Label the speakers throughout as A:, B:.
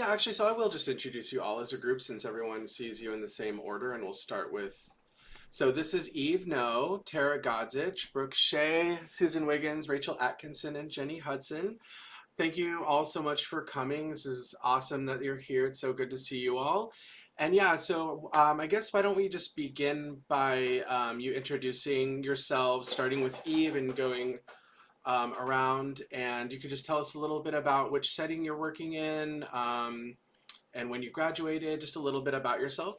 A: Yeah, actually, so I will just introduce you all as a group since everyone sees you in the same order, and we'll start with. So this is Eve No, Tara Godzich, Brooke Shea, Susan Wiggins, Rachel Atkinson, and Jenny Hudson. Thank you all so much for coming. This is awesome that you're here. It's so good to see you all. And yeah, so I guess why don't we just begin by you introducing yourselves, starting with Eve and going around, and you could just tell us a little bit about which setting you're working in, and when you graduated, just a little bit about yourself.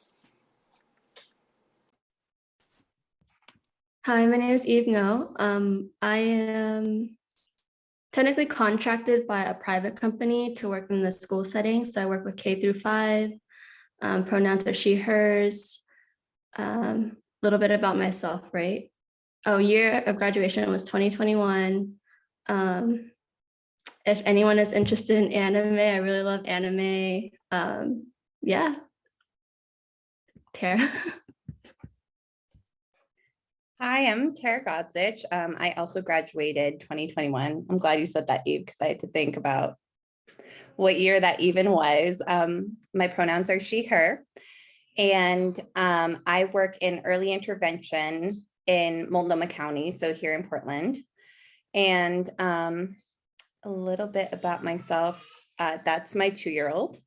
B: Hi, my name is Eve Ngo. I am technically contracted by a private company to work in the school setting. So I work with K through 5. Pronouns are she, hers. A little bit about myself, right? Oh, year of graduation was 2021. If anyone is interested in anime, I really love anime. Yeah, Tara.
C: Hi, I'm Tara Godzich. I also graduated 2021. I'm glad you said that, Eve, because I had to think about what year that even was. My pronouns are she, her, and I work in early intervention in Multnomah County, so here in Portland. And a little bit about myself. That's my 2-year-old.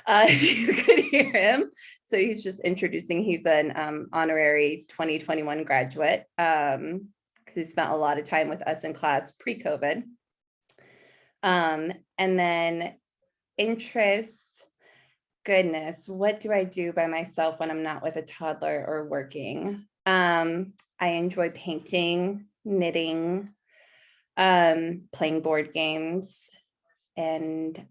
C: If you could hear him. So he's just introducing, he's an honorary 2021 graduate because he spent a lot of time with us in class pre-COVID. And then interests, goodness, what do I do by myself when I'm not with a toddler or working? I enjoy painting, knitting, playing board games, and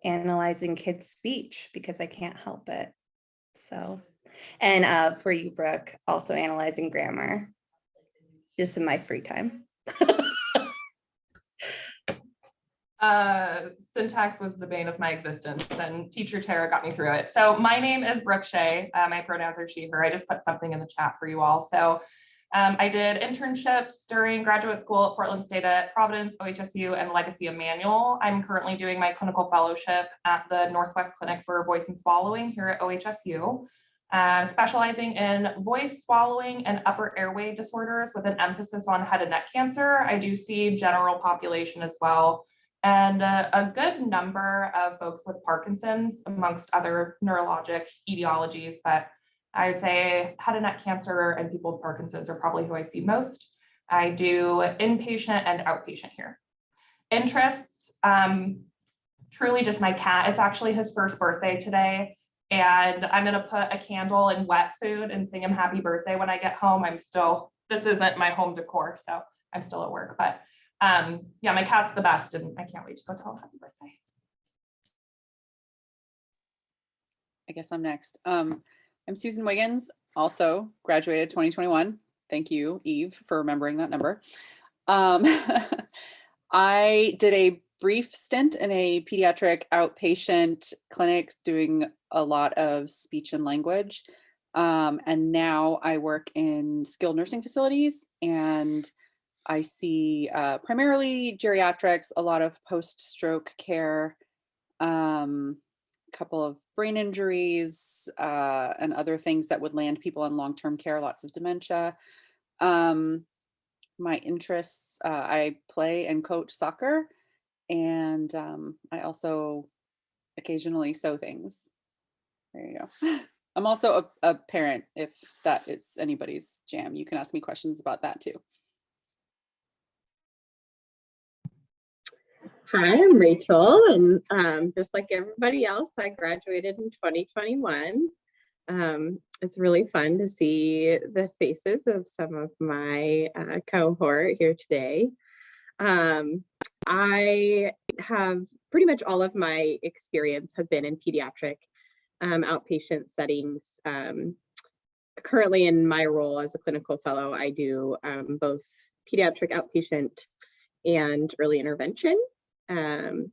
C: analyzing kids' speech because I can't help it. So, and for you, Brooke, also analyzing grammar, just in my free time.
D: Syntax was the bane of my existence, and teacher Tara got me through it. So my name is Brooke Shea. My pronouns are she, her. I just put something in the chat for you all. So I did internships during graduate school at Portland State at Providence, OHSU, and Legacy Emmanuel. I'm currently doing my clinical fellowship at the Northwest Clinic for Voice and Swallowing here at OHSU, specializing in voice, swallowing, and upper airway disorders with an emphasis on head and neck cancer. I do see general population as well, and a good number of folks with Parkinson's amongst other neurologic etiologies, but I would say head and neck cancer and people with Parkinson's are probably who I see most. I do inpatient and outpatient here. Interests, truly just my cat. It's actually his first birthday today, and I'm gonna put a candle in wet food and sing him happy birthday when I get home. This isn't my home decor, so I'm still at work, but yeah, my cat's the best, and I can't wait to go tell him happy birthday.
E: I guess I'm next. I'm Susan Wiggins, also graduated 2021. Thank you, Eve, for remembering that number. I did a brief stint in a pediatric outpatient clinic doing a lot of speech and language. And now I work in skilled nursing facilities, and I see primarily geriatrics, a lot of post-stroke care, couple of brain injuries and other things that would land people in long-term care, lots of dementia. My interests, I play and coach soccer, and I also occasionally sew things. There you go. I'm also a parent, if that is anybody's jam. You can ask me questions about that too.
F: Hi, I'm Rachel, and just like everybody else, I graduated in 2021. It's really fun to see the faces of some of my cohort here today. I have pretty much all of my experience has been in pediatric outpatient settings. Currently in my role as a clinical fellow, I do both pediatric outpatient and early intervention. And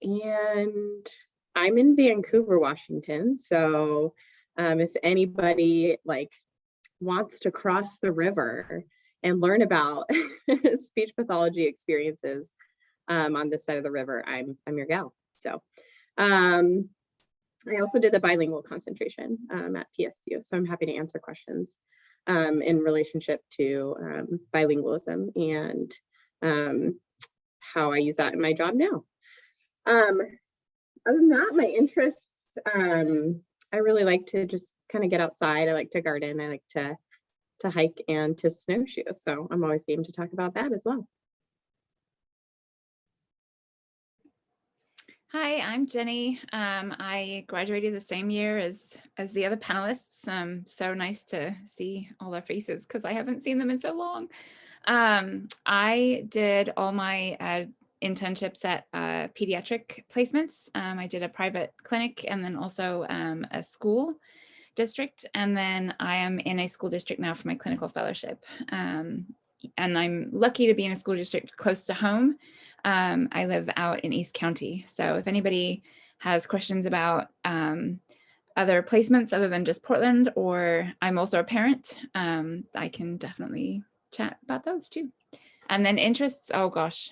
F: I'm in Vancouver, Washington. So if anybody wants to cross the river and learn about speech pathology experiences on this side of the river, I'm your gal. So I also did the bilingual concentration at PSU, so I'm happy to answer questions in relationship to bilingualism and how I use that in my job now. Other than that, my interests, I really like to just kind of get outside. I like to garden. I like to hike and to snowshoe. So I'm always game to talk about that as well.
G: Hi, I'm Jenny. I graduated the same year as the other panelists. So nice to see all their faces because I haven't seen them in so long. I did all my internships at pediatric placements. I did a private clinic and then also a school district. And then I am in a school district now for my clinical fellowship. And I'm lucky to be in a school district close to home. I live out in East County. So if anybody has questions about other placements other than just Portland, or I'm also a parent, I can definitely chat about those too. And then interests, oh gosh,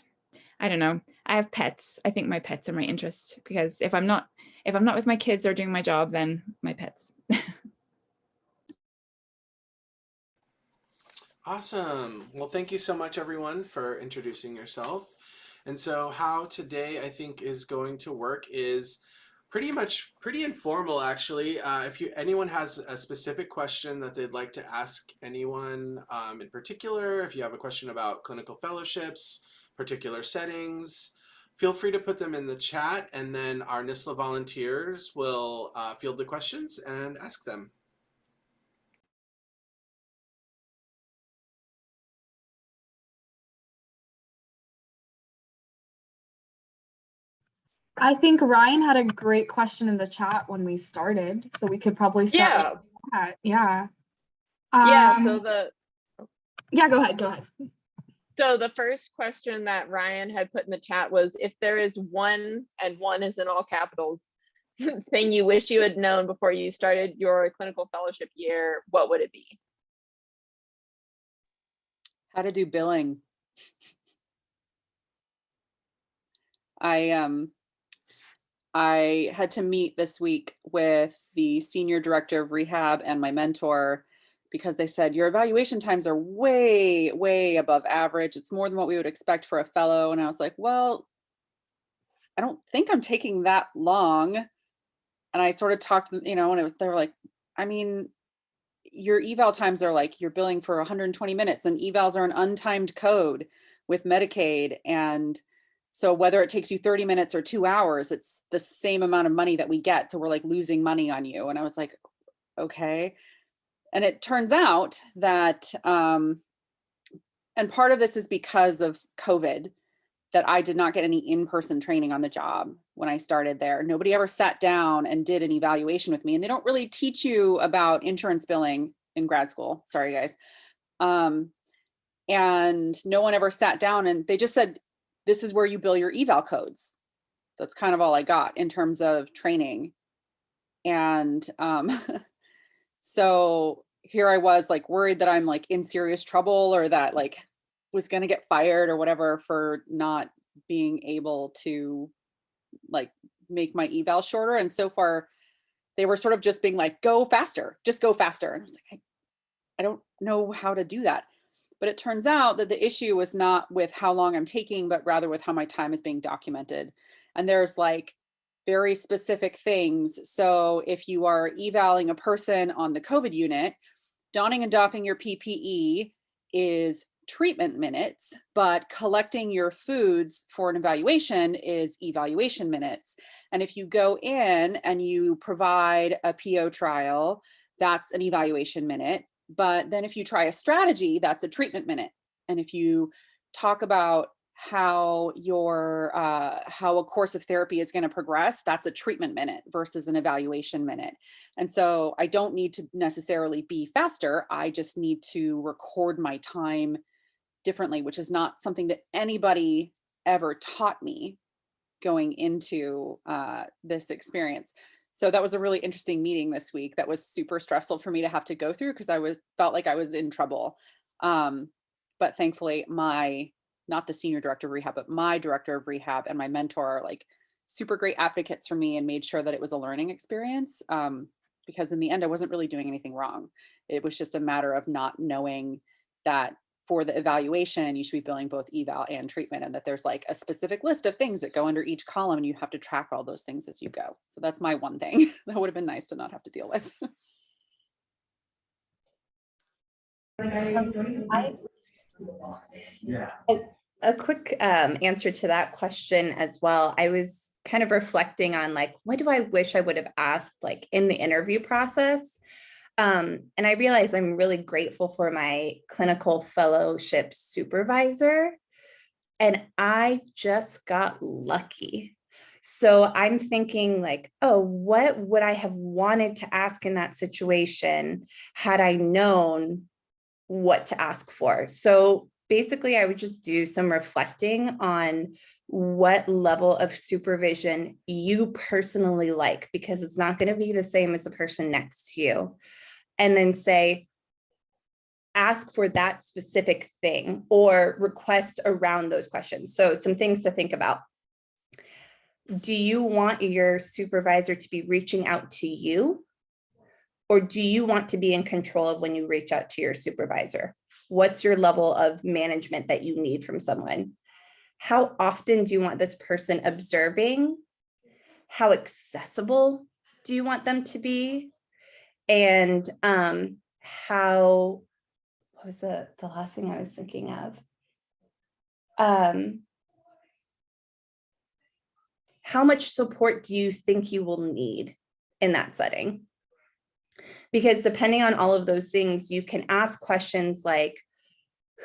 G: I don't know. I have pets. I think my pets are my interest because if I'm not with my kids or doing my job, then my pets.
A: Awesome. Well, thank you so much, everyone, for introducing yourself. And so how today I think is going to work is pretty informal, actually. If anyone has a specific question that they'd like to ask anyone in particular, if you have a question about clinical fellowships, particular settings, feel free to put them in the chat, and then our NSSLHA volunteers will field the questions and ask them.
H: I think Ryan had a great question in the chat when we started, so we could probably start with that. Yeah. Yeah, go ahead.
I: So the first question that Ryan had put in the chat was, if there is one, and one is in all capitals, thing you wish you had known before you started your clinical fellowship year, what would it be?
E: How to do billing. I had to meet this week with the senior director of rehab and my mentor because they said your evaluation times are way, way above average. It's more than what we would expect for a fellow. And I was like, well, I don't think I'm taking that long. And I sort of talked to them, and they were like, I mean, your eval times are like you're billing for 120 minutes and evals are an untimed code with Medicaid. And so whether it takes you 30 minutes or 2 hours, it's the same amount of money that we get. So we're like losing money on you. And I was like, okay. And it turns out that, and part of this is because of COVID, that I did not get any in-person training on the job when I started there. Nobody ever sat down and did an evaluation with me. And they don't really teach you about insurance billing in grad school. Sorry, guys. And no one ever sat down and they just said, this is where you bill your eval codes. That's kind of all I got in terms of training. And so here I was like worried that I'm like in serious trouble or that like was going to get fired or whatever for not being able to like make my eval shorter. And so far they were sort of just being like, go faster, just go faster. And I was like, I don't know how to do that. But it turns out that the issue was not with how long I'm taking, but rather with how my time is being documented. And there's like very specific things. So if you are evaling a person on the COVID unit, donning and doffing your PPE is treatment minutes, but collecting your foods for an evaluation is evaluation minutes. And if you go in and you provide a PO trial, that's an evaluation minute. But then if you try a strategy, that's a treatment minute. And if you talk about how how a course of therapy is going to progress, that's a treatment minute versus an evaluation minute. And so I don't need to necessarily be faster. I just need to record my time differently, which is not something that anybody ever taught me going into this experience. So that was a really interesting meeting this week. That was super stressful for me to have to go through because felt like I was in trouble. But thankfully not the senior director of rehab, but my director of rehab and my mentor are like super great advocates for me and made sure that it was a learning experience. Because in the end, I wasn't really doing anything wrong. It was just a matter of not knowing that for the evaluation, you should be billing both eval and treatment, and that there's like a specific list of things that go under each column, and you have to track all those things as you go. So that's my one thing that would have been nice to not have to deal with.
C: A quick answer to that question as well. I was kind of reflecting on like, what do I wish I would have asked like in the interview process? And I realized I'm really grateful for my clinical fellowship supervisor. And I just got lucky. So I'm thinking like, oh, what would I have wanted to ask in that situation had I known what to ask for? So basically, I would just do some reflecting on what level of supervision you personally like, because it's not going to be the same as the person next to you. And then say, ask for that specific thing or request around those questions. So some things to think about. Do you want your supervisor to be reaching out to you? Or do you want to be in control of when you reach out to your supervisor? What's your level of management that you need from someone? How often do you want this person observing? How accessible do you want them to be? And what was the last thing I was thinking of? How much support do you think you will need in that setting? Because depending on all of those things, you can ask questions like,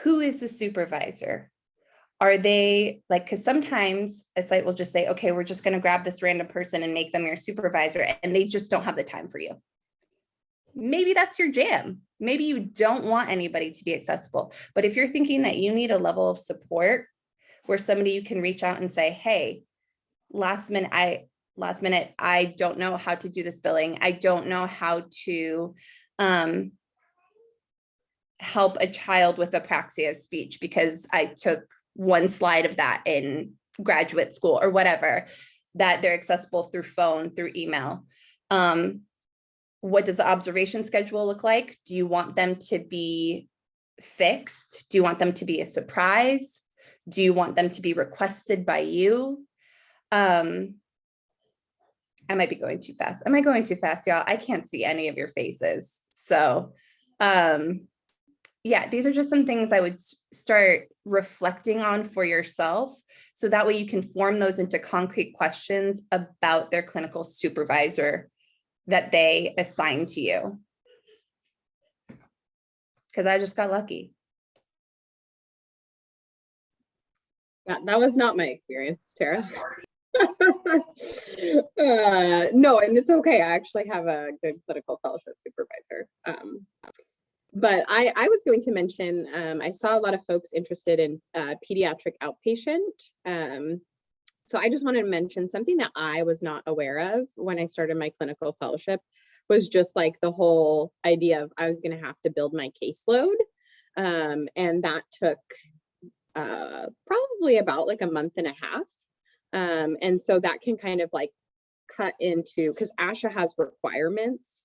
C: who is the supervisor? Are they like, because sometimes a site will just say, okay, we're just going to grab this random person and make them your supervisor, and they just don't have the time for you. Maybe that's your jam. Maybe you don't want anybody to be accessible. But if you're thinking that you need a level of support where somebody you can reach out and say, hey, last minute, I don't know how to do this billing. I don't know how to help a child with apraxia of speech because I took one slide of that in graduate school or whatever, that they're accessible through phone, through email. What does the observation schedule look like? Do you want them to be fixed? Do you want them to be a surprise? Do you want them to be requested by you? I might be going too fast. Am I going too fast, y'all? I can't see any of your faces. So yeah, these are just some things I would start reflecting on for yourself. So that way you can form those into concrete questions about their clinical supervisor that they assign to you. Because I just got lucky.
F: That was not my experience, Tara. No, and it's okay. I actually have a good clinical fellowship supervisor. But I was going to mention, I saw a lot of folks interested in pediatric outpatient. So I just wanted to mention something that I was not aware of when I started my clinical fellowship was just like the whole idea of I was going to have to build my caseload. And that took probably about like a month and a half. And so that can kind of like cut into, because ASHA has requirements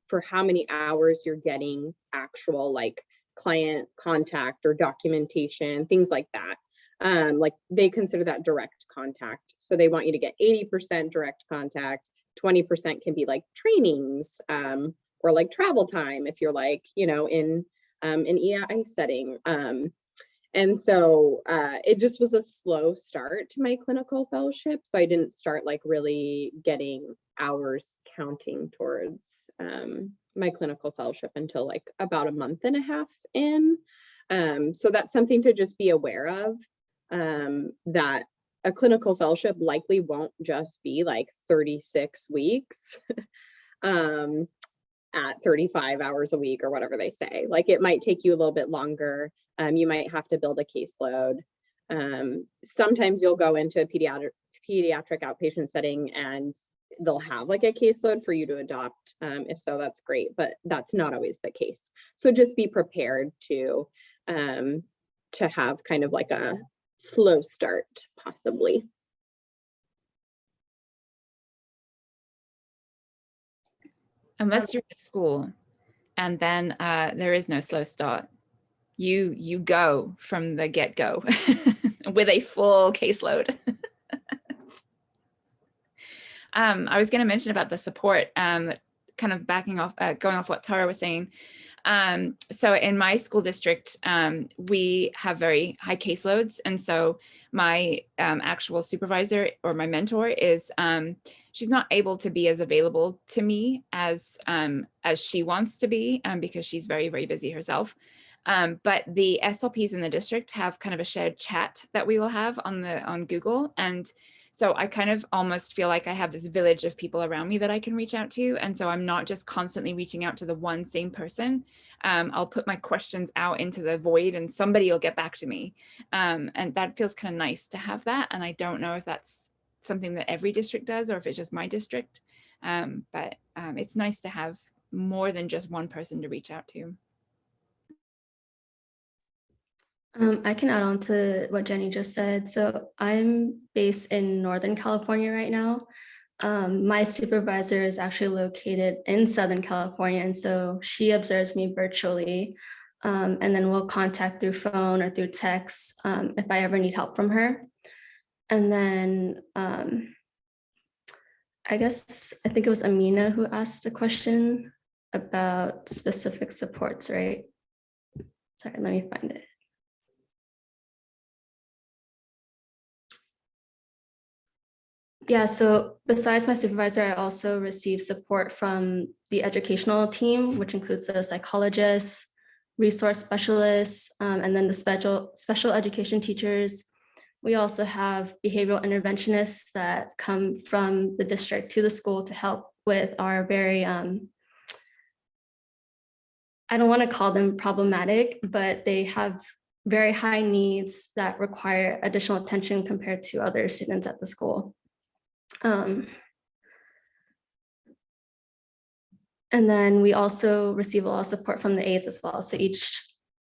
F: for how many hours you're getting actual like client contact or documentation, things like that. Like they consider that direct contact. So they want you to get 80% direct contact, 20% can be like trainings or like travel time if you're like, you know, in an EI setting. And so it just was a slow start to my clinical fellowship. So I didn't start like really getting hours counting towards my clinical fellowship until like about a month and a half in. So that's something to just be aware of, that a clinical fellowship likely won't just be like 36 weeks at 35 hours a week or whatever they say. Like it might take you a little bit longer. You might have to build a caseload. Sometimes you'll go into a pediatric outpatient setting and they'll have like a caseload for you to adopt. If so, that's great, but that's not always the case. So just be prepared to have kind of like a slow start, possibly.
G: unless you're at school, and then there is no slow start. You go from the get-go with a full caseload. I was going to mention about the support, kind of backing off, going off what Tara was saying. So in my school district, we have very high caseloads. And so my actual supervisor or my mentor is, she's not able to be as available to me as she wants to be, because she's very, very busy herself. But the SLPs in the district have kind of a shared chat that we will have on Google. And so I kind of almost feel like I have this village of people around me that I can reach out to. And so I'm not just constantly reaching out to the one same person. I'll put my questions out into the void and somebody will get back to me. And that feels kind of nice to have that. And I don't know if that's something that every district does or if it's just my district. But it's nice to have more than just one person to reach out to.
B: I can add on to what Jenny just said. So I'm based in Northern California right now. My supervisor is actually located in Southern California, and so she observes me virtually, and then we'll contact through phone or through text if I ever need help from her. And then I think it was Amina who asked a question about specific supports, right? Sorry, let me find it. Yeah, so besides my supervisor, I also receive support from the educational team, which includes a psychologist, resource specialists, and then the special education teachers. We also have behavioral interventionists that come from the district to the school to help with our very, I don't want to call them problematic, but they have very high needs that require additional attention compared to other students at the school. And then we also receive a lot of support from the aides as well. So each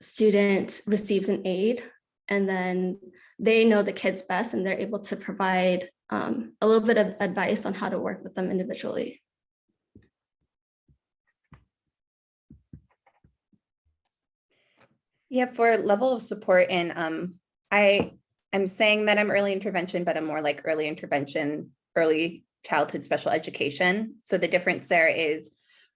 B: student receives an aide, and then they know the kids best, and they're able to provide a little bit of advice on how to work with them individually.
C: Yeah, for level of support, and I'm saying that I'm early intervention, but I'm more like early intervention, early childhood special education. So the difference there is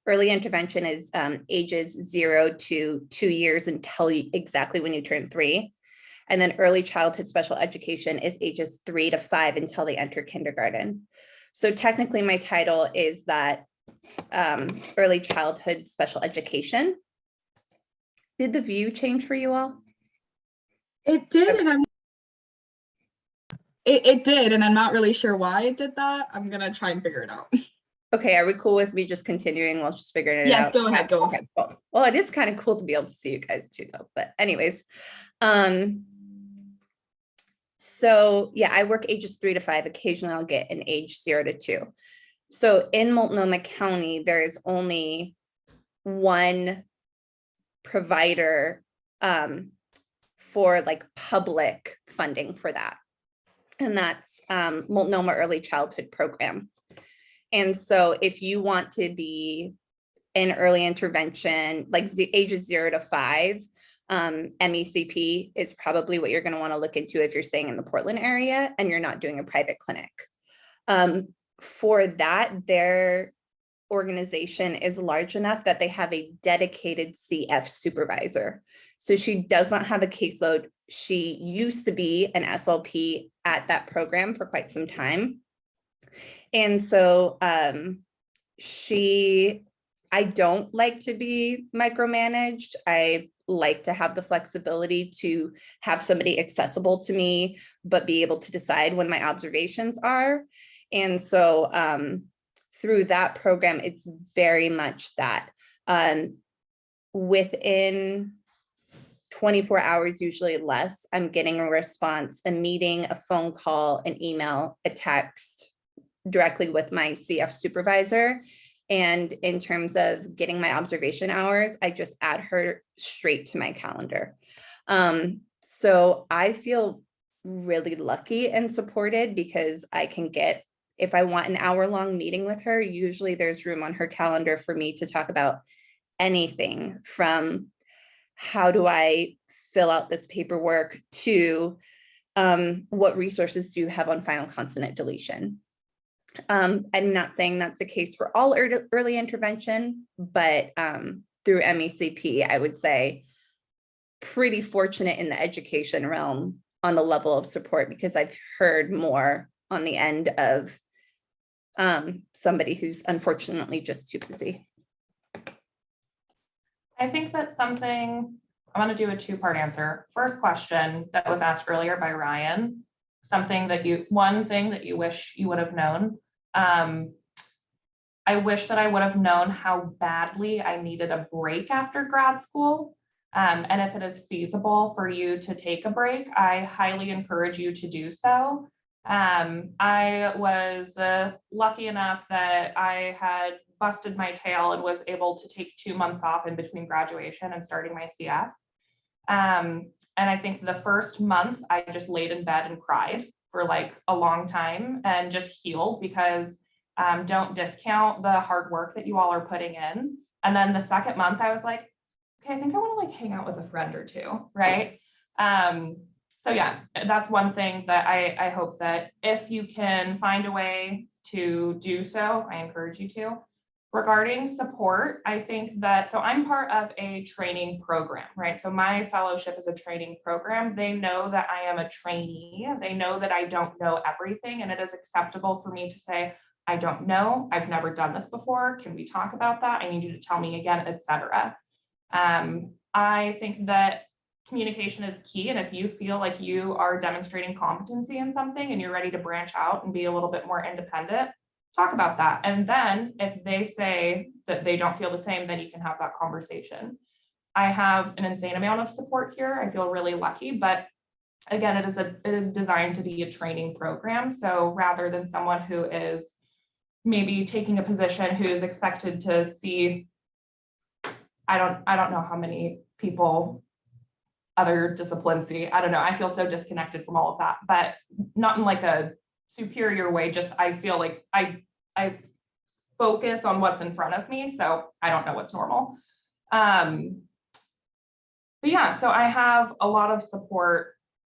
C: early intervention is ages 0 to 2 years until exactly when you turn 3. And then early childhood special education is ages 3 to 5 until they enter kindergarten. So technically my title is that early childhood special education. Did the view change for you all?
H: It did, and it did, and I'm not really sure why it did that. I'm gonna try and figure it out.
C: Okay, are we cool with me just continuing? We'll just figure it out.
H: Yes, go ahead, go ahead.
C: Cool. Well, it is kind of cool to be able to see you guys too, though. But anyways, so yeah, I work ages 3 to 5. Occasionally I'll get an age 0 to 2. So in Multnomah County, there is only one provider for like public funding for that. And that's Multnomah Early Childhood Program. And so if you want to be in early intervention, like ages 0 to 5, MECP is probably what you're going to want to look into if you're staying in the Portland area and you're not doing a private clinic. For that, their organization is large enough that they have a dedicated CF supervisor. So she does not have a caseload. She used to be an SLP at that program for quite some time. And so I don't like to be micromanaged. I like to have the flexibility to have somebody accessible to me, but be able to decide when my observations are. And so through that program, it's very much that within 24 hours, usually less, I'm getting a response, a meeting, a phone call, an email, a text directly with my CF supervisor. And in terms of getting my observation hours, I just add her straight to my calendar. So I feel really lucky and supported because I can get if I want an hour-long meeting with her, usually there's room on her calendar for me to talk about anything from how do I fill out this paperwork to what resources do you have on final consonant deletion. I'm not saying that's the case for all early intervention, but through MECP, I would say pretty fortunate in the education realm on the level of support, because I've heard more on the end of somebody who's unfortunately just too busy.
D: I think that's something, I'm going to do a two-part answer. First question that was asked earlier by Ryan, one thing that you wish you would have known. I wish that I would have known how badly I needed a break after grad school. And if it is feasible for you to take a break, I highly encourage you to do so. I was lucky enough that I had busted my tail and was able to take 2 months off in between graduation and starting my CF. And I think the first month I just laid in bed and cried for like a long time and just healed, because don't discount the hard work that you all are putting in. And then the second month I was like, okay, I think I want to like hang out with a friend or two, right? So yeah, that's one thing that I hope that if you can find a way to do so, I encourage you to. Regarding support, I think that, so I'm part of a training program, right? So my fellowship is a training program. They know that I am a trainee. They know that I don't know everything, and it is acceptable for me to say, I don't know, I've never done this before. Can we talk about that? I need you to tell me again, etc. I think that communication is key. And if you feel like you are demonstrating competency in something and you're ready to branch out and be a little bit more independent, talk about that. And then if they say that they don't feel the same, then you can have that conversation. I have an insane amount of support here. I feel really lucky, but again, it is designed to be a training program. So rather than someone who is maybe taking a position who is expected to see, I don't know how many people other disciplines see. I don't know. I feel so disconnected from all of that, but not in like a superior way. Just I feel like I focus on what's in front of me, so I don't know what's normal. But yeah, so I have a lot of support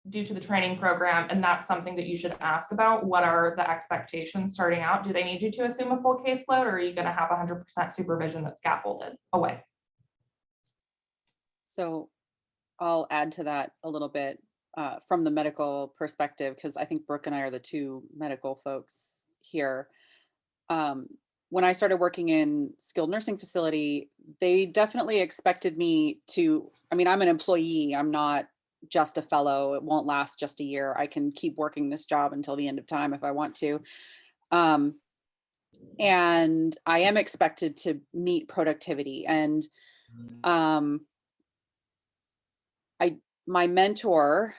D: due to the training program, and that's something that you should ask about. What are the expectations starting out? Do they need you to assume a full caseload, or are you going to have 100% supervision that's scaffolded away?
E: So I'll add to that a little bit from the medical perspective, because I think Brooke and I are the two medical folks here. When I started working in skilled nursing facility, they definitely expected me to, I mean, I'm an employee, I'm not just a fellow. It won't last just a year. I can keep working this job until the end of time if I want to. And I am expected to meet productivity. And my mentor,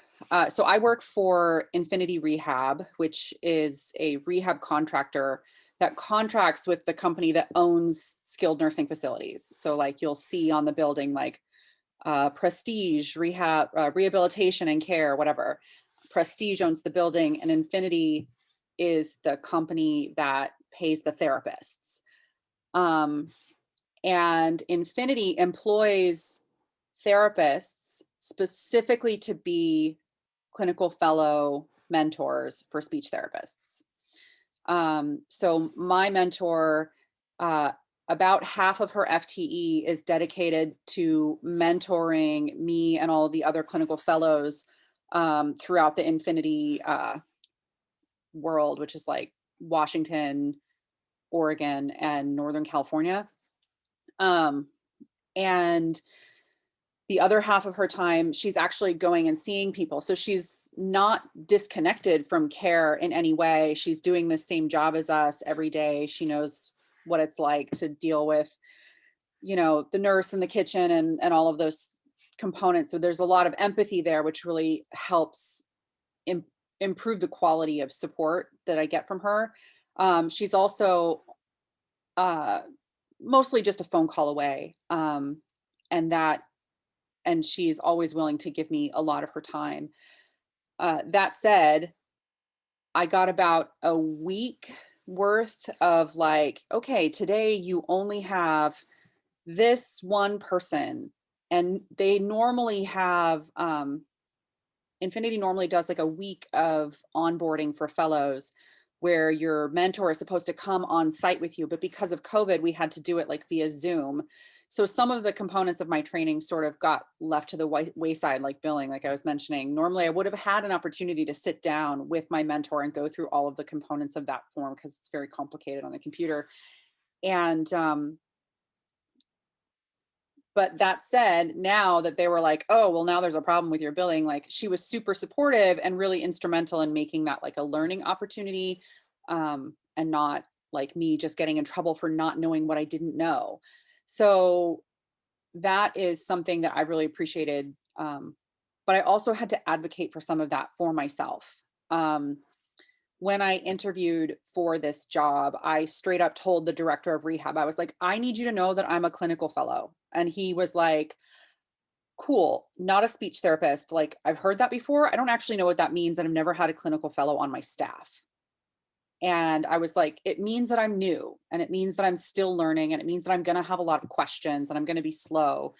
E: so I work for Infinity Rehab, which is a rehab contractor that contracts with the company that owns skilled nursing facilities. So like you'll see on the building, like Prestige, rehab, rehabilitation and care, whatever. Prestige owns the building, and Infinity is the company that pays the therapists. And Infinity employs therapists specifically to be clinical fellow mentors for speech therapists. So my mentor, about half of her FTE is dedicated to mentoring me and all the other clinical fellows throughout the Infinity world, which is like Washington, Oregon, and Northern California. And the other half of her time, she's actually going and seeing people. So she's not disconnected from care in any way. She's doing the same job as us every day. She knows what it's like to deal with, you know, the nurse in the kitchen and all of those components. So there's a lot of empathy there, which really helps improve the quality of support that I get from her. She's also mostly just a phone call away. And she's always willing to give me a lot of her time. That said, I got about a week worth of like, okay, today you only have this one person, and they normally have, Infinity normally does like a week of onboarding for fellows where your mentor is supposed to come on site with you, but because of COVID, we had to do it like via Zoom. So some of the components of my training sort of got left to the wayside, like billing, like I was mentioning. Normally I would have had an opportunity to sit down with my mentor and go through all of the components of that form because it's very complicated on the computer. And but that said, now that they were like, oh, well, now there's a problem with your billing, like she was super supportive and really instrumental in making that like a learning opportunity, and not like me just getting in trouble for not knowing what I didn't know. So that is something that I really appreciated. But I also had to advocate for some of that for myself. When I interviewed for this job, I straight up told the director of rehab, I was like, I need you to know that I'm a clinical fellow. And he was like, cool, not a speech therapist. Like, I've heard that before. I don't actually know what that means. And I've never had a clinical fellow on my staff. And I was like, it means that I'm new, and it means that I'm still learning, and it means that I'm going to have a lot of questions, and I'm going to be slow.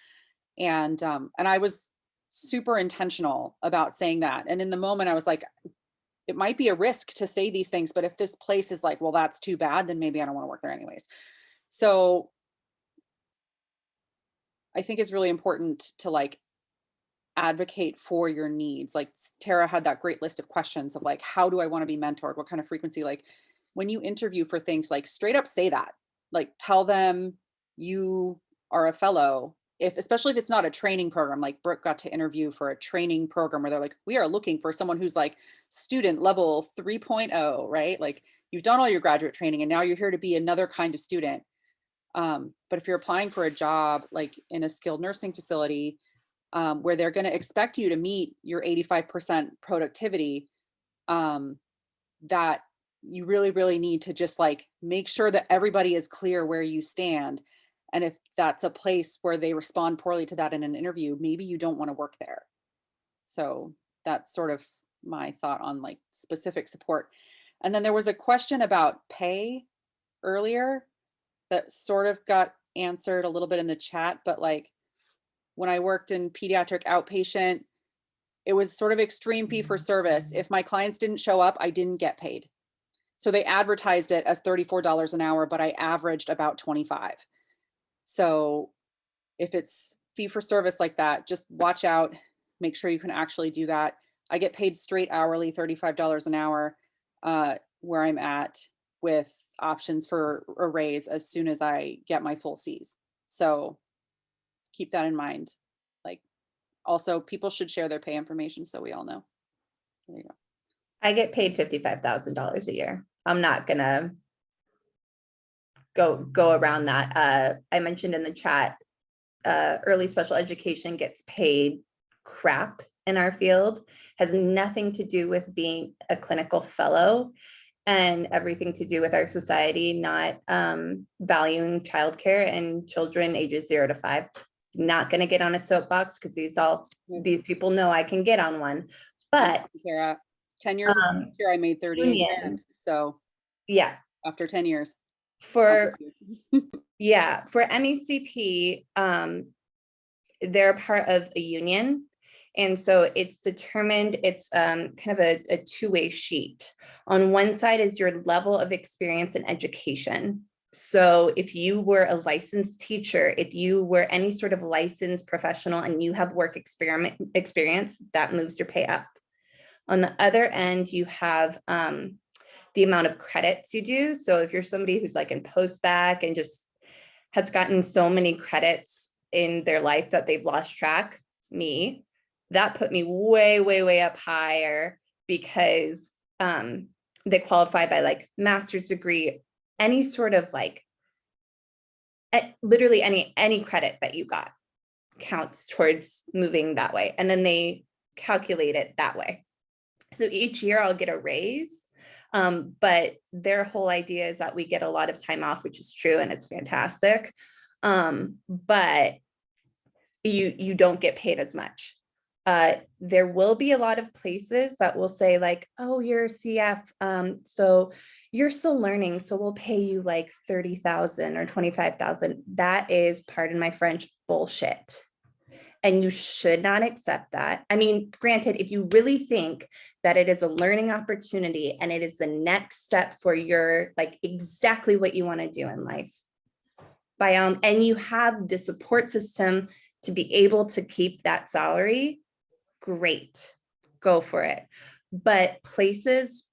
E: And I was super intentional about saying that. And in the moment I was like, it might be a risk to say these things, but if this place is like, well, that's too bad, then maybe I don't want to work there anyways. So I think it's really important to like advocate for your needs. Like Tara had that great list of questions of like, how do I want to be mentored? What kind of frequency? Like when you interview for things, like straight up say that, like tell them you are a fellow. If, especially if it's not a training program, like Brooke got to interview for a training program where they're like, we are looking for someone who's like student level 3.0, right? Like you've done all your graduate training and now you're here to be another kind of student. But if you're applying for a job, like in a skilled nursing facility, where they're going to expect you to meet your 85% productivity, that you really, really need to just like make sure that everybody is clear where you stand. And if that's a place where they respond poorly to that in an interview, maybe you don't want to work there. So that's sort of my thought on like specific support. And then there was a question about pay earlier that sort of got answered a little bit in the chat, but like when I worked in pediatric outpatient, it was sort of extreme fee for service. If my clients didn't show up, I didn't get paid. So they advertised it as $34 an hour, but I averaged about 25. So if it's fee for service like that, just watch out, make sure you can actually do that. I get paid straight hourly, $35 an hour, where I'm at, with options for a raise as soon as I get my full Cs. So keep that in mind. Like also people should share their pay information so we all know. There you go.
C: I get paid $55,000 a year. I'm not gonna go around that. I mentioned in the chat, early special education gets paid crap in our field, has nothing to do with being a clinical fellow and everything to do with our society not valuing childcare and children ages 0 to 5. Not going to get on a soapbox because these people know I can get on one, but
E: Sarah, 10 years here, I made 38 grand. So
C: yeah,
E: after 10 years
C: for yeah, for MECP, they're part of a union. And so it's determined, it's kind of a two-way sheet. On one side is your level of experience in education. So if you were a licensed teacher, if you were any sort of licensed professional and you have work experience, that moves your pay up. On the other end, you have the amount of credits you do. So if you're somebody who's like in post-bac and just has gotten so many credits in their life that they've lost track, that put me way, way, way up higher because they qualify by like master's degree, any sort of like, literally any credit that you got counts towards moving that way. And then they calculate it that way. So each year I'll get a raise, but their whole idea is that we get a lot of time off, which is true and it's fantastic. But you don't get paid as much. There will be a lot of places that will say like, oh, you're a CF, so you're still learning, so we'll pay you like 30,000 or 25,000. That is, pardon my French, bullshit. And you should not accept that. I mean, granted, if you really think that it is a learning opportunity and it is the next step for your, like, exactly what you want to do in life, and you have the support system to be able to keep that salary, great, go for it. But places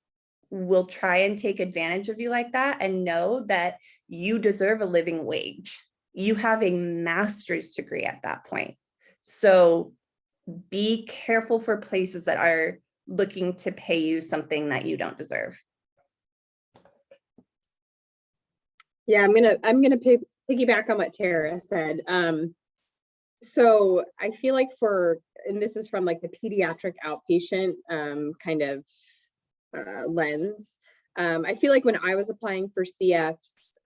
C: will try and take advantage of you like that, and know that you deserve a living wage. You have a master's degree at that point. So be careful for places that are looking to pay you something that you don't deserve.
F: Yeah, I'm gonna piggyback on what Tara said. So I feel like and this is from like the pediatric outpatient kind of lens. I feel like when I was applying for CFs,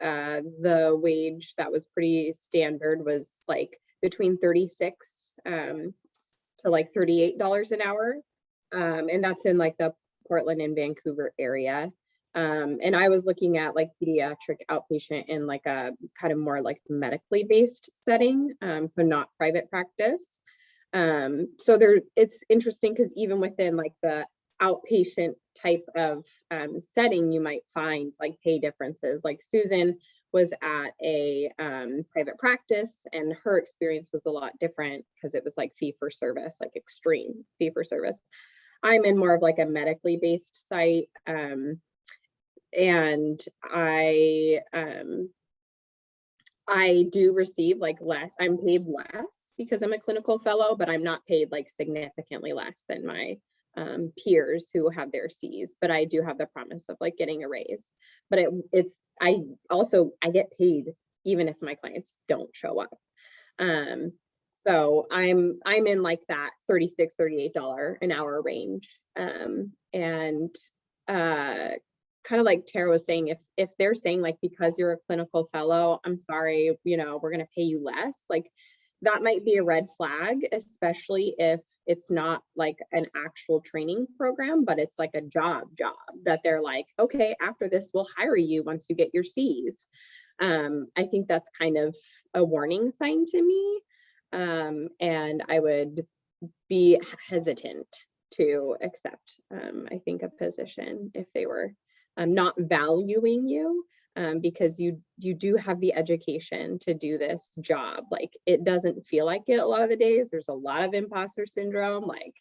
F: the wage that was pretty standard was like between 36 to like $38 an hour. And that's in like the Portland and Vancouver area. And I was looking at like pediatric outpatient in like a kind of more like medically based setting, so not private practice. So it's interesting because even within like the outpatient type of setting, you might find like pay differences. Like Susan was at a private practice, and her experience was a lot different because it was like fee for service, like extreme fee for service. I'm in more of like a medically based site. And I do receive like less, I'm paid less because I'm a clinical fellow, but I'm not paid like significantly less than my peers who have their C's, but I do have the promise of like getting a raise. But I get paid even if my clients don't show up. So I'm in like that $36, $38 an hour range. And kind of like Tara was saying, if they're saying like, because you're a clinical fellow, I'm sorry, we're going to pay you less, like that might be a red flag, especially if it's not like an actual training program, but it's like a job that they're like, okay, after this, we'll hire you once you get your C's. I think that's kind of a warning sign to me. And I would be hesitant to accept, I think, a position if they were not valuing you, because you do have the education to do this job. Like, it doesn't feel like it a lot of the days. There's a lot of imposter syndrome. Like,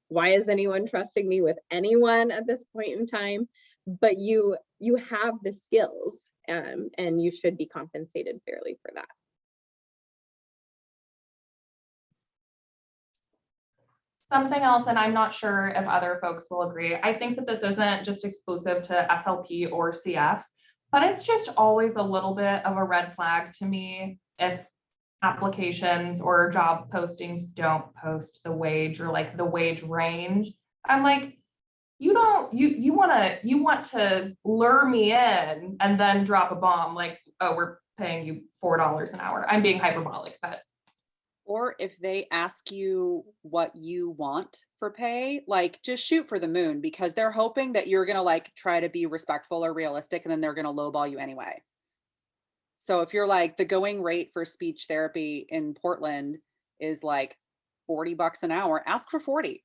F: why is anyone trusting me with anyone at this point in time? But you have the skills, and you should be compensated fairly for that.
D: Something else, and I'm not sure if other folks will agree, I think that this isn't just exclusive to SLP or CFs, but it's just always a little bit of a red flag to me if applications or job postings don't post the wage or like the wage range. I'm like, you want to lure me in and then drop a bomb like, oh, we're paying you $4 an hour. I'm being hyperbolic, but.
E: Or if they ask you what you want for pay, like just shoot for the moon, because they're hoping that you're going to like try to be respectful or realistic, and then they're going to lowball you anyway. So if you're like, the going rate for speech therapy in Portland is like $40 an hour, ask for 40.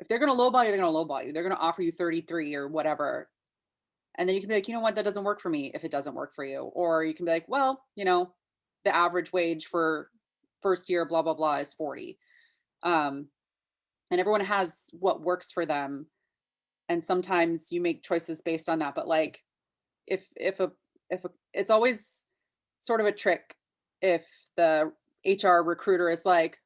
E: If they're going to lowball you, they're going to lowball you. They're going to offer you 33 or whatever. And then you can be like, you know what, that doesn't work for me if it doesn't work for you. Or you can be like, well, the average wage for first year, blah, blah, blah, is 40. And everyone has what works for them. And sometimes you make choices based on that. But like, if it's always sort of a trick if the HR recruiter is like,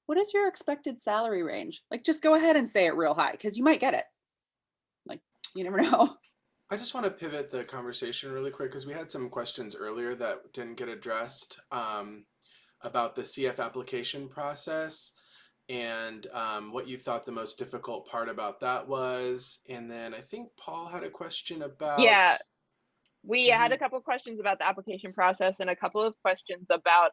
E: what is your expected salary range? Like, just go ahead and say it real high, because you might get it. Like, you never know.
A: I just want to pivot the conversation really quick, because we had some questions earlier that didn't get addressed about the CF application process, and what you thought the most difficult part about that was. And then I think Paul had a question about.
I: Yeah, we had a couple questions about the application process and a couple of questions about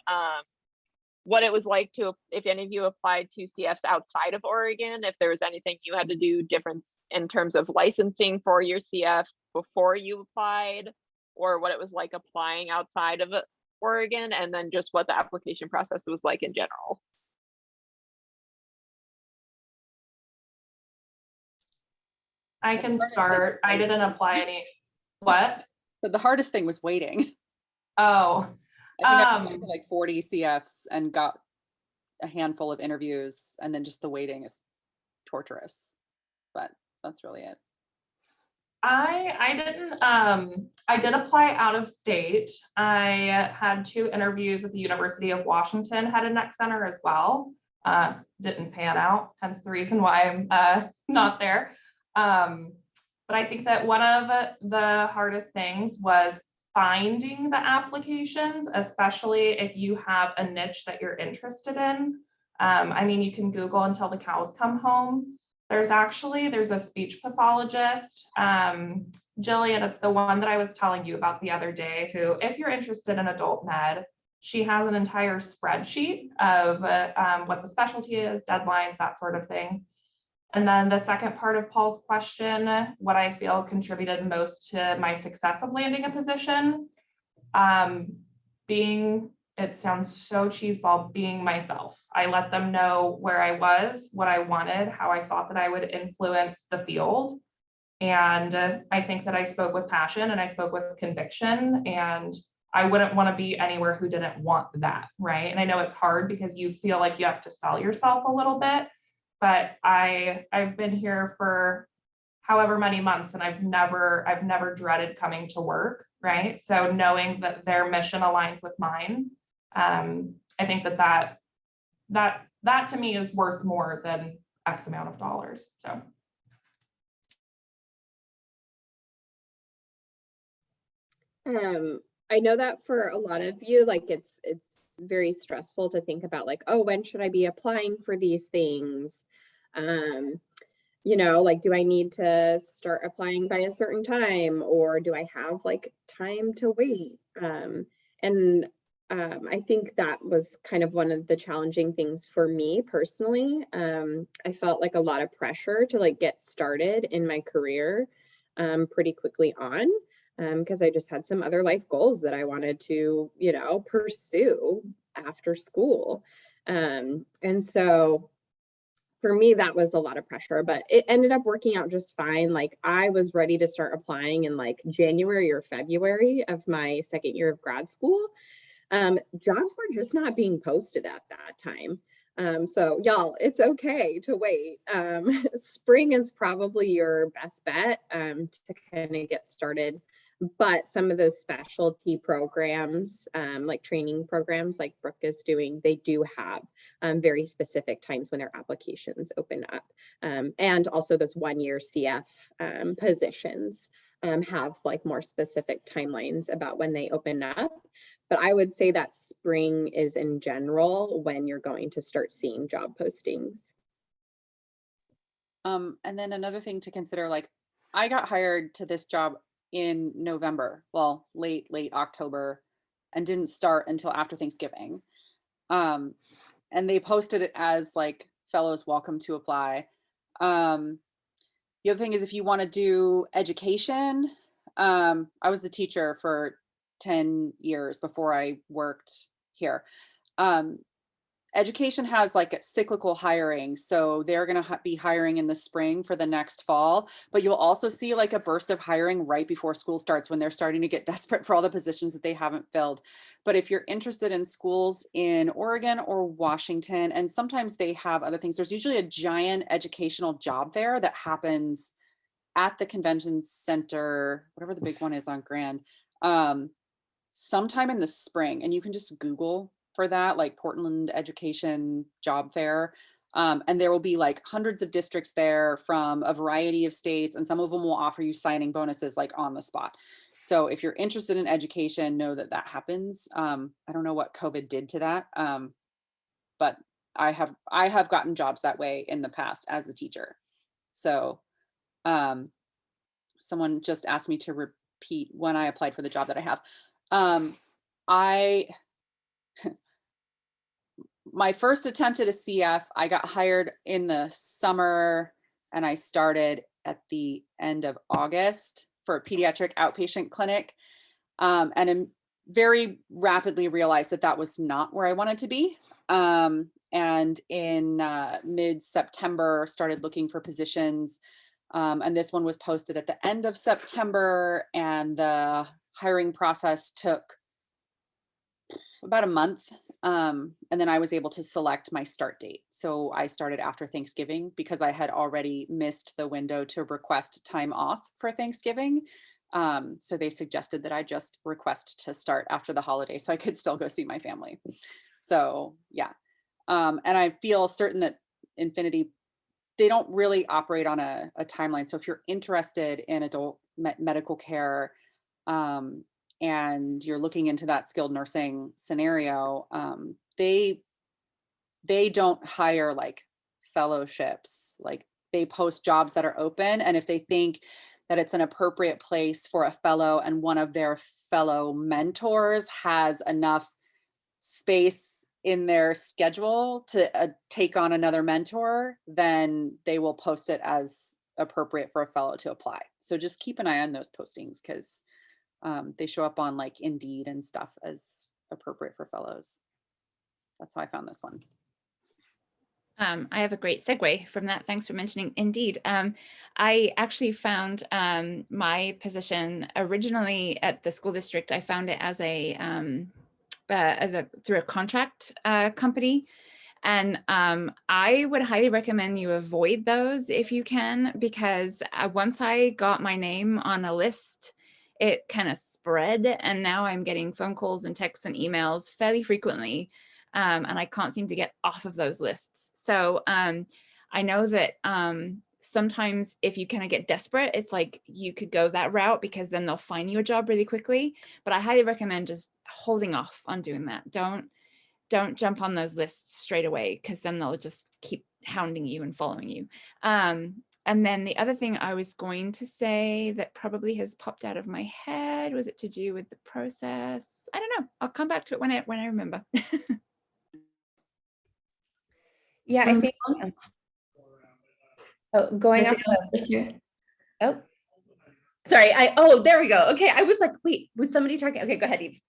I: what it was like to, if any of you applied to CFs outside of Oregon, if there was anything you had to do difference in terms of licensing for your CF before you applied, or what it was like applying outside of Oregon, and then just what the application process was like in general.
D: I can start. I didn't apply any. What?
E: So the hardest thing was waiting.
D: Oh,
E: I think I applied to like 40 CFs and got a handful of interviews, and then just the waiting is torturous, but that's really it.
D: I did apply out of state. I had 2 interviews at the University of Washington Head and Neck Center as well. Didn't pan out, hence the reason why I'm not there. But I think that one of the hardest things was finding the applications, especially if you have a niche that you're interested in. I mean, you can Google until the cows come home. There's a speech pathologist, Jillian, it's the one that I was telling you about the other day, who, if you're interested in adult med, she has an entire spreadsheet of what the specialty is, deadlines, that sort of thing. And then the second part of Paul's question, what I feel contributed most to my success of landing a position, it sounds so cheeseball, being myself. I let them know where I was, what I wanted, how I thought that I would influence the field. And I think that I spoke with passion and I spoke with conviction, and I wouldn't want to be anywhere who didn't want that, right? And I know it's hard because you feel like you have to sell yourself a little bit, but I've been here for however many months, and I've never dreaded coming to work, right? So knowing that their mission aligns with mine, I think that to me is worth more than X amount of dollars. So.
F: I know that for a lot of you, like it's very stressful to think about, like, oh, when should I be applying for these things? You know, like, do I need to start applying by a certain time, or do I have like time to wait? I think that was kind of one of the challenging things for me personally. I felt like a lot of pressure to like get started in my career pretty quickly on, because I just had some other life goals that I wanted to, you know, pursue after school. And so for me, that was a lot of pressure, but it ended up working out just fine. Like, I was ready to start applying in like January or February of my second year of grad school. Jobs were just not being posted at that time. So y'all, it's okay to wait. Spring is probably your best bet to kind of get started. But some of those specialty programs, like training programs like Brooke is doing, they do have very specific times when their applications open up. And also those 1-year CF positions have like more specific timelines about when they open up. But I would say that spring is in general when you're going to start seeing job postings.
E: And then another thing to consider, like, I got hired to this job in November, well, late October, and didn't start until after Thanksgiving. And they posted it as like, fellows welcome to apply. The other thing is, if you want to do education, I was the teacher for 10 years before I worked here. Education has like cyclical hiring. So they're going to be hiring in the spring for the next fall, but you'll also see like a burst of hiring right before school starts, when they're starting to get desperate for all the positions that they haven't filled. But if you're interested in schools in Oregon or Washington, and sometimes they have other things, there's usually a giant educational job fair that happens at the convention center, whatever the big one is on Grand, sometime in the spring. And you can just Google for that, like Portland Education Job Fair. And there will be like hundreds of districts there from a variety of states, and some of them will offer you signing bonuses like on the spot. So if you're interested in education, know that that happens. I don't know what COVID did to that, but I have gotten jobs that way in the past as a teacher. So someone just asked me to repeat when I applied for the job that I have. my first attempt at a CF, I got hired in the summer and I started at the end of August for a pediatric outpatient clinic. And very rapidly realized that that was not where I wanted to be. And in mid-September, started looking for positions. And this one was posted at the end of September, and the hiring process took about a month. And then I was able to select my start date. So I started after Thanksgiving because I had already missed the window to request time off for Thanksgiving. So they suggested that I just request to start after the holiday so I could still go see my family. So yeah. And I feel certain that Infinity, they don't really operate on a timeline. So if you're interested in adult medical care, and you're looking into that skilled nursing scenario, they don't hire like fellowships. Like they post jobs that are open, and if they think that it's an appropriate place for a fellow and one of their fellow mentors has enough space in their schedule to take on another mentor, then they will post it as appropriate for a fellow to apply. So just keep an eye on those postings, because they show up on like Indeed and stuff as appropriate for fellows. That's how I found this one.
G: I have a great segue from that. Thanks for mentioning Indeed. I actually found my position originally at the school district. I found it as through a contract company. And I would highly recommend you avoid those if you can, because once I got my name on a list, it kind of spread, and now I'm getting phone calls and texts and emails fairly frequently, and I can't seem to get off of those lists. So I know that sometimes if you kind of get desperate, it's like you could go that route because then they'll find you a job really quickly. But I highly recommend just holding off on doing that. Don't jump on those lists straight away, because then they'll just keep hounding you and following you. And then the other thing I was going to say that probably has popped out of my head, was it to do with the process? I don't know. I'll come back to it when I remember.
C: Yeah, I think going up. Oh, sorry. There we go. Okay, I was like, wait, was somebody talking? Okay, go ahead, Eve.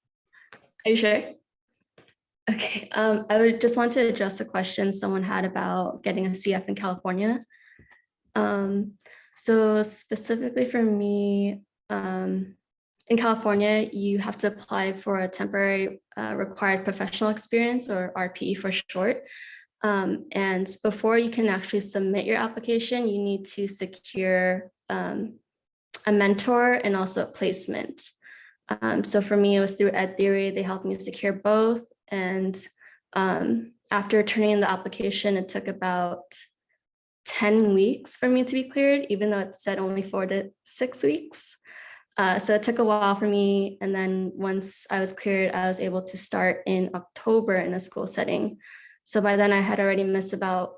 B: Are you sure? Okay, I would just want to address a question someone had about getting a CF in California. So specifically for me, in California, you have to apply for a temporary required professional experience, or RP for short. And before you can actually submit your application, you need to secure a mentor and also a placement. So for me, it was through Ed Theory. They helped me secure both. And after turning in the application, it took about 10 weeks for me to be cleared, even though it said only 4 to 6 weeks. So it took a while for me. And then once I was cleared, I was able to start in October in a school setting. So by then I had already missed about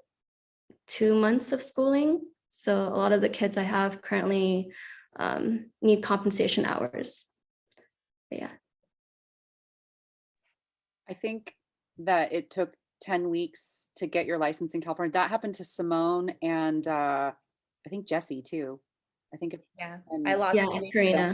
B: 2 months of schooling. So a lot of the kids I have currently need compensation hours. But yeah.
E: I think that it took 10 weeks to get your license in California. That happened to Simone and I think Jesse too. I think
C: I lost
B: Karina.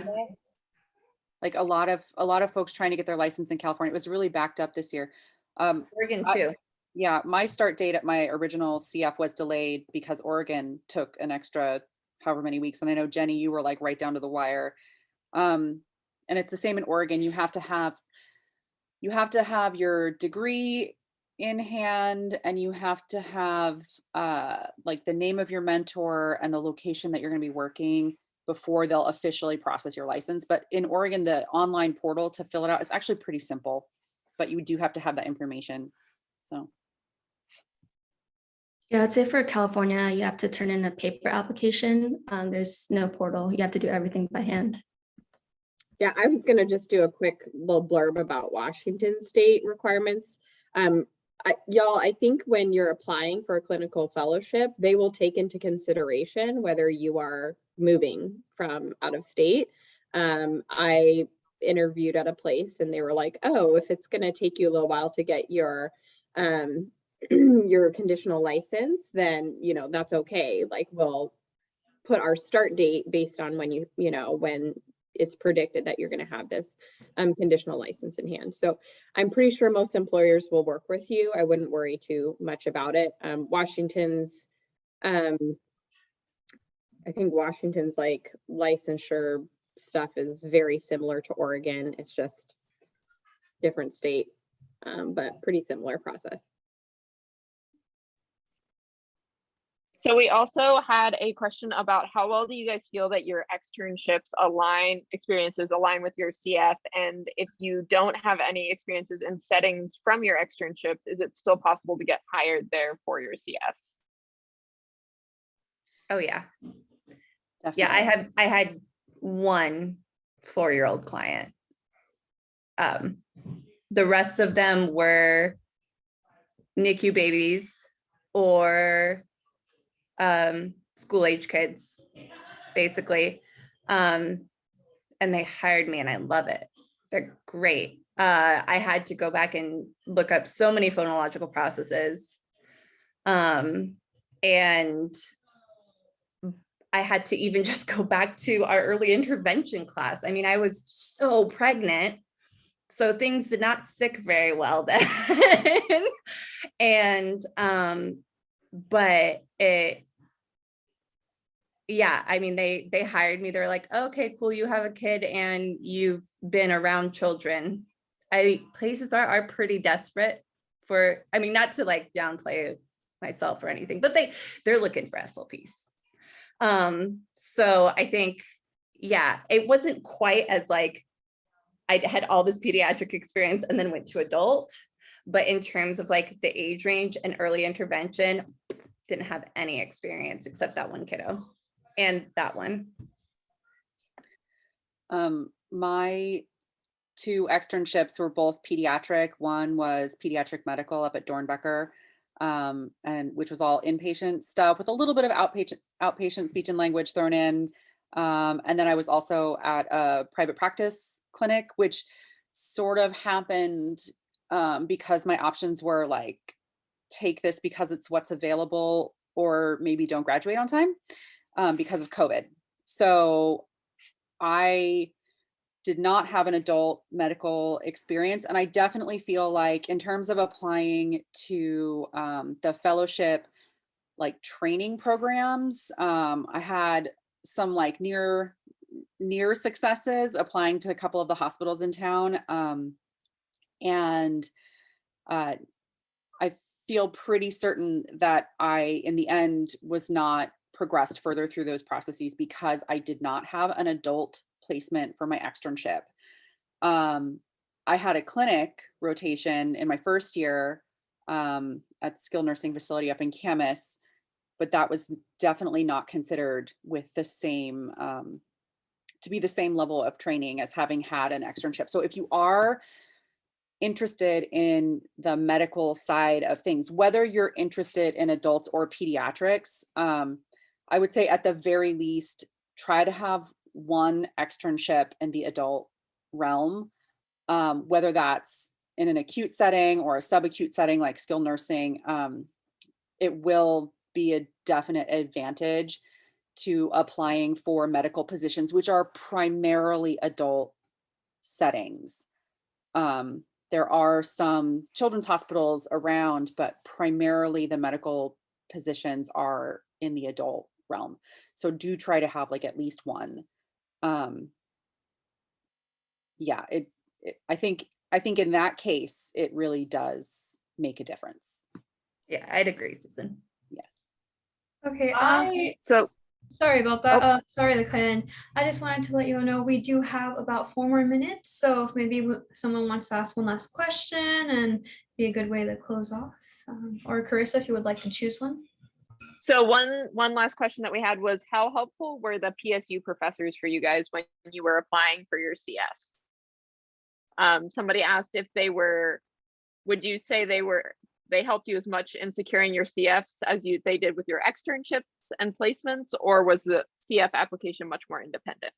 E: Like a lot of folks trying to get their license in California. It was really backed up this year.
C: Oregon too.
E: Yeah, my start date at my original CF was delayed because Oregon took an extra however many weeks. And I know Jenny, you were like right down to the wire. And it's the same in Oregon. You have to have your degree in hand, and you have to have like the name of your mentor and the location that you're going to be working before they'll officially process your license. But in Oregon, the online portal to fill it out is actually pretty simple, but you do have to have that information. So.
B: Yeah, I'd say for California, you have to turn in a paper application. There's no portal. You have to do everything by hand.
F: Yeah, I was going to just do a quick little blurb about Washington state requirements. Y'all, I think when you're applying for a clinical fellowship, they will take into consideration whether you are moving from out of state. I interviewed at a place and they were like, oh, if it's going to take you a little while to get your your conditional license, then, you know, that's okay. Like, we'll put our start date based on when when it's predicted that you're going to have this conditional license in hand. So I'm pretty sure most employers will work with you. I wouldn't worry too much about it. Washington's, I think Washington's like licensure stuff is very similar to Oregon. It's just different state, but pretty similar process.
I: So we also had a question about how well do you guys feel that your externships experiences align with your CF? And if you don't have any experiences in settings from your externships, is it still possible to get hired there for your CF?
C: Oh yeah.
E: Definitely.
C: Yeah, I had one 4-year-old client. The rest of them were NICU babies or school age kids, basically. And they hired me and I love it. They're great. I had to go back and look up so many phonological processes. And I had to even just go back to our early intervention class. I mean, I was so pregnant, so things did not stick very well then. And, but yeah, I mean, they hired me. They're like, okay, cool. You have a kid and you've been around children. Places are pretty desperate for, I mean, not to like downplay myself or anything, but they're looking for SLPs. So I think, yeah, it wasn't quite as like, I had all this pediatric experience and then went to adult, but in terms of like the age range and early intervention, didn't have any experience except that one kiddo and that one.
E: My 2 externships were both pediatric. One was pediatric medical up at Dornbecker, and which was all inpatient stuff with a little bit of outpatient speech and language thrown in. And then I was also at a private practice clinic, which sort of happened because my options were like, take this because it's what's available, or maybe don't graduate on time because of COVID. So I did not have an adult medical experience. And I definitely feel like in terms of applying to the fellowship, like training programs, I had some like near successes applying to a couple of the hospitals in town. And I feel pretty certain that I, in the end, was not progressed further through those processes because I did not have an adult placement for my externship. I had a clinic rotation in my first year at skilled nursing facility up in Camas, but that was definitely not considered with the same, to be the same level of training as having had an externship. So if you are interested in the medical side of things, whether you're interested in adults or pediatrics, I would say at the very least, try to have one externship in the adult realm, whether that's in an acute setting or a subacute setting like skilled nursing. It will be a definite advantage to applying for medical positions, which are primarily adult settings. There are some children's hospitals around, but primarily the medical positions are in the adult realm. So do try to have like at least one. Yeah, I think in that case, it really does make a difference.
C: Yeah, I'd agree, Susan.
B: Okay.
I: So
B: Sorry about that. Sorry to cut in. I just wanted to let you know we do have about 4 more minutes. So if maybe someone wants to ask one last question and be a good way to close off. Or Carissa, if you would like to choose one.
I: So one last question that we had was, how helpful were the PSU professors for you guys when you were applying for your CFs? Somebody asked if would you say they helped you as much in securing your CFs as they did with your externships and placements, or was the CF application much more independent?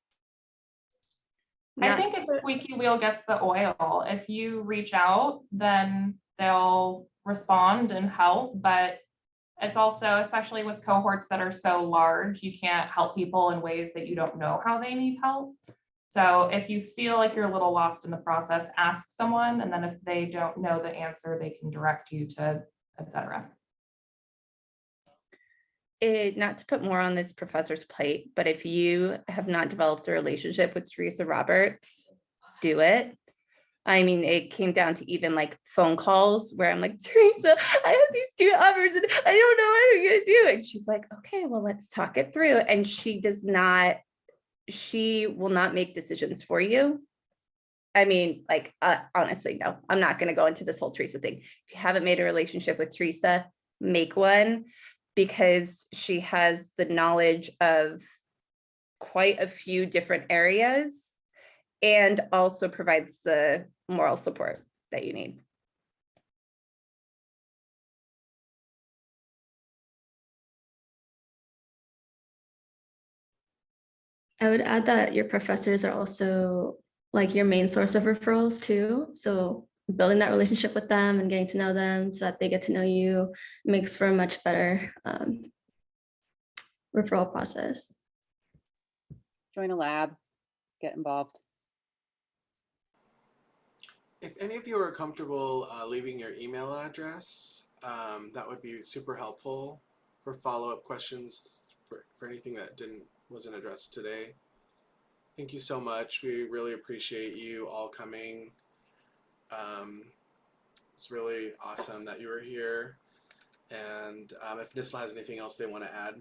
D: I think if squeaky wheel gets the oil. If you reach out, then they'll respond and help, but it's also, especially with cohorts that are so large, you can't help people in ways that you don't know how they need help. So if you feel like you're a little lost in the process, ask someone, and then if they don't know the answer, they can direct you to, etc.
C: Not to put more on this professor's plate, but if you have not developed a relationship with Teresa Roberts, do it. I mean, it came down to even like phone calls where I'm like, Teresa, I have these 2 offers and I don't know what I'm gonna do. And she's like, okay, well, let's talk it through. And she will not make decisions for you. I mean, like, honestly, no, I'm not gonna go into this whole Teresa thing. If you haven't made a relationship with Teresa, make one, because she has the knowledge of quite a few different areas and also provides the moral support that you need.
B: I would add that your professors are also like your main source of referrals too. So building that relationship with them and getting to know them so that they get to know you makes for a much better referral process.
E: Join a lab, get involved.
A: If any of you are comfortable leaving your email address, that would be super helpful for follow-up questions for anything that wasn't addressed today. Thank you so much. We really appreciate you all coming. It's really awesome that you were here. And if NSSLHA has anything else they want to add.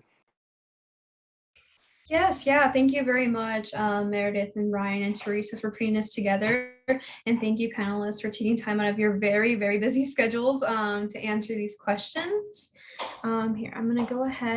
J: Yes, yeah. Thank you very much, Meredith and Ryan and Teresa, for putting this together. And thank you, panelists, for taking time out of your very, very busy schedules to answer these questions. Here, I'm going to go ahead